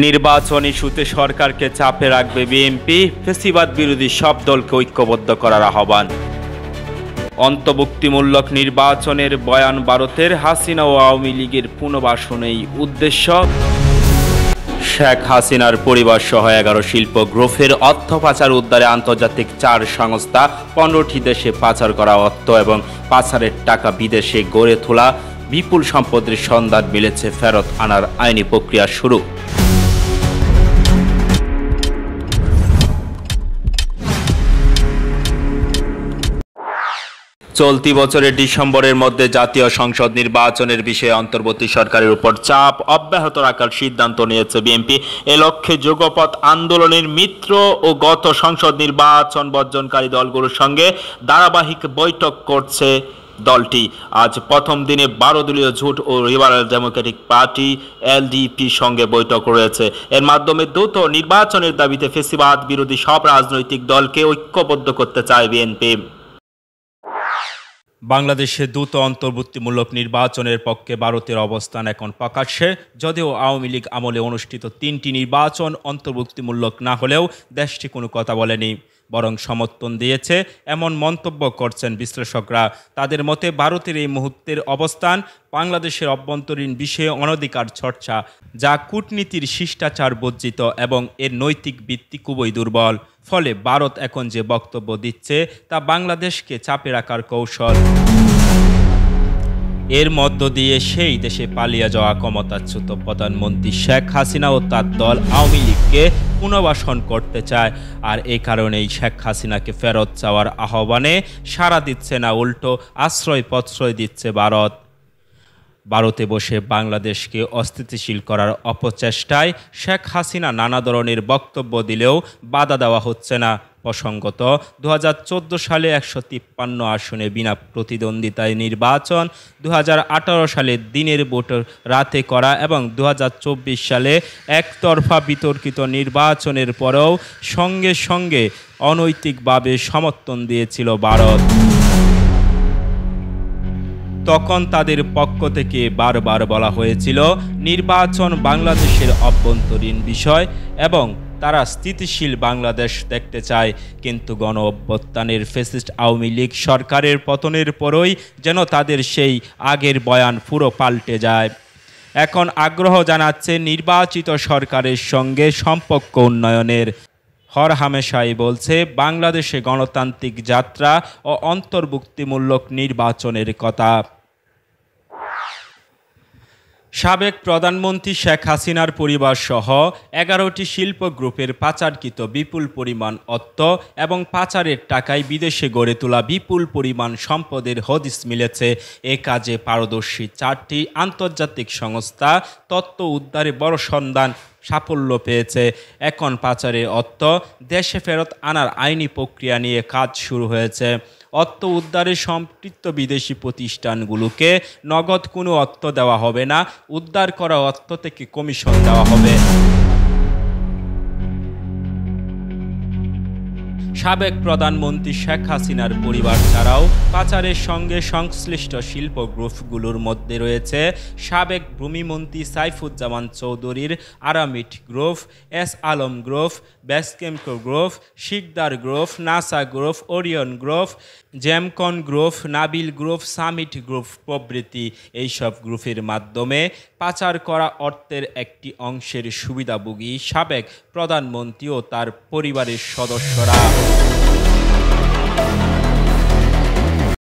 নির্বাচন ইস্যুতে সরকারকে চাপে রাখবে বিএনপি, ফ্যাসিবাদ বিরোধী সব দলকে ঐক্যবদ্ধ করার আহ্বান। অন্তর্ভুক্তিমূলক নির্বাচনের বয়ান ভারতের, হাসিনা ও আওয়ামী লীগের পুনর্বাসনেই উদ্দেশ্য। শেখ হাসিনার পরিবার সহ 11 শিল্প গ্রুপের অর্থ পাচার উদ্ধারে আন্তর্জাতিক 4 সংস্থা, 15টি দেশে পাচার করা অর্থ এবং পাচারের টাকা বিদেশে গড়ে তোলা বিপুল সম্পদের সন্ধান মিলেছে, ফেরত আনার আইনি প্রক্রিয়া শুরু। চলতি বছরের ডিসেম্বরের মধ্যে জাতীয় সংসদ নির্বাচনের বিষয়ে অন্তর্বর্তী সরকারের উপর চাপ অব্যাহত রাখার সিদ্ধান্ত নিয়েছে বিএনপি। এ লক্ষ্যে যুগপৎ আন্দোলনের মিত্র ও গত সংসদ নির্বাচন বর্জনকারী দলগুলোর সঙ্গে ধারাবাহিক বৈঠক করছে দলটি। আজ প্রথম দিনে 12 দলীয় জোট ও লিবারেল ডেমোক্রেটিক পার্টি এলডিপির সঙ্গে বৈঠক রয়েছে। এর মাধ্যমে দ্রুত নির্বাচনের দাবিতে ফ্যাসিবাদ বিরোধী সব রাজনৈতিক দলকে ঐক্যবদ্ধ করতে চায় বিএনপি। বাংলাদেশে দ্রুত অন্তর্ভুক্তিমূলক নির্বাচনের পক্ষে ভারতের অবস্থান এখন প্রকাশ্যে। যদিও আওয়ামী লীগ আমলে অনুষ্ঠিত 3টি নির্বাচন অন্তর্ভুক্তিমূলক না হলেও দেশটি কোনো কথা বলেনি, বরং সমর্থন দিয়েছে, এমন মন্তব্য করছেন বিশ্লেষকরা। তাদের মতে ভারতের এই মুহূর্তের অবস্থান বাংলাদেশের অভ্যন্তরীণ বিষয়ে অনধিকার চর্চা, যা কূটনীতির শিষ্টাচার বর্জিত এবং এর নৈতিক ভিত্তি খুবই দুর্বল। ফলে ভারত এখন যে বক্তব্য দিচ্ছে তা বাংলাদেশকে চাপে রাখার কৌশল। এর মধ্য দিয়ে সেই দেশে পালিয়ে যাওয়া ক্ষমতাচ্যুত প্রধানমন্ত্রী শেখ হাসিনা ও তার দল আওয়ামী লীগকে পুনর্বাসন করতে চায়। আর এই কারণেই শেখ হাসিনাকে ফেরত চাওয়ার আহ্বানে সাড়া দিচ্ছে না, উল্টো আশ্রয় প্রশ্রয় দিচ্ছে ভারত। ভারতে বসে বাংলাদেশকে অস্থিতিশীল করার অপচেষ্টায় শেখ হাসিনা নানা ধরনের বক্তব্য দিলেও বাধা দেওয়া হচ্ছে না। প্রসঙ্গত 2014 সালে 153 আসনে বিনা প্রতিদ্বন্দ্বিতায় নির্বাচন, 2018 সালে দিনের ভোট রাতে করা এবং 2024 সালে একতরফা বিতর্কিত নির্বাচনের পরেও সঙ্গে সঙ্গে অনৈতিকভাবে সমর্থন দিয়েছিল ভারত। তখন তাদের পক্ষ থেকে বারবার বলা হয়েছিল নির্বাচন বাংলাদেশের অভ্যন্তরীণ বিষয় এবং তারা স্থিতিশীল বাংলাদেশ দেখতে চায়। কিন্তু গণ অভ্যুত্থানের ফ্যাসিস্ট আওয়ামী লীগ সরকারের পতনের পরই যেন তাদের সেই আগের বয়ান পুরো পাল্টে যায়। এখন আগ্রহ জানাচ্ছে নির্বাচিত সরকারের সঙ্গে সম্পর্ক উন্নয়নের। হরহামেশাই বলছে বাংলাদেশে গণতান্ত্রিক যাত্রা ও অন্তর্ভুক্তিমূলক নির্বাচনের কথা। সাবেক প্রধানমন্ত্রী শেখ হাসিনার পরিবার সহ 11টি শিল্প গ্রুপের পাচারকৃত বিপুল পরিমাণ অর্থ এবং পাচারের টাকায় বিদেশে গড়ে তোলা বিপুল পরিমাণ সম্পদের হদিস মিলেছে। এ কাজে পারদর্শী 4টি আন্তর্জাতিক সংস্থা তথ্য উদ্ধারে বড় সাফল্য পেয়েছে। এখন পাচারের অর্থ দেশে ফেরত আনার আইনি প্রক্রিয়া নিয়ে কাজ শুরু হয়েছে। অর্থ উদ্ধারে সম্পৃক্ত বিদেশি প্রতিষ্ঠানগুলোকে নগদ কোনো অর্থ দেওয়া হবে না, উদ্ধার করা অর্থ থেকে কমিশন দেওয়া হবে। সাবেক প্রধানমন্ত্রী শেখ হাসিনার পরিবার ছাড়াও পাচারের সঙ্গে সংশ্লিষ্ট শিল্প গ্রুপগুলোর মধ্যে রয়েছে সাবেক ভূমিমন্ত্রী সাইফুজ্জামান চৌধুরীর Aramit group, S Alam group, Beximco group, Sikder group, Nasa group, Orion group, Gemcon group, Nabil group, Summit group প্রভৃতি। এইসব গ্রুপের মাধ্যমে পাচার করা অর্থের একটি অংশের সুবিধাভোগী সাবেক প্রধানমন্ত্রী ও তার পরিবারের সদস্যরা।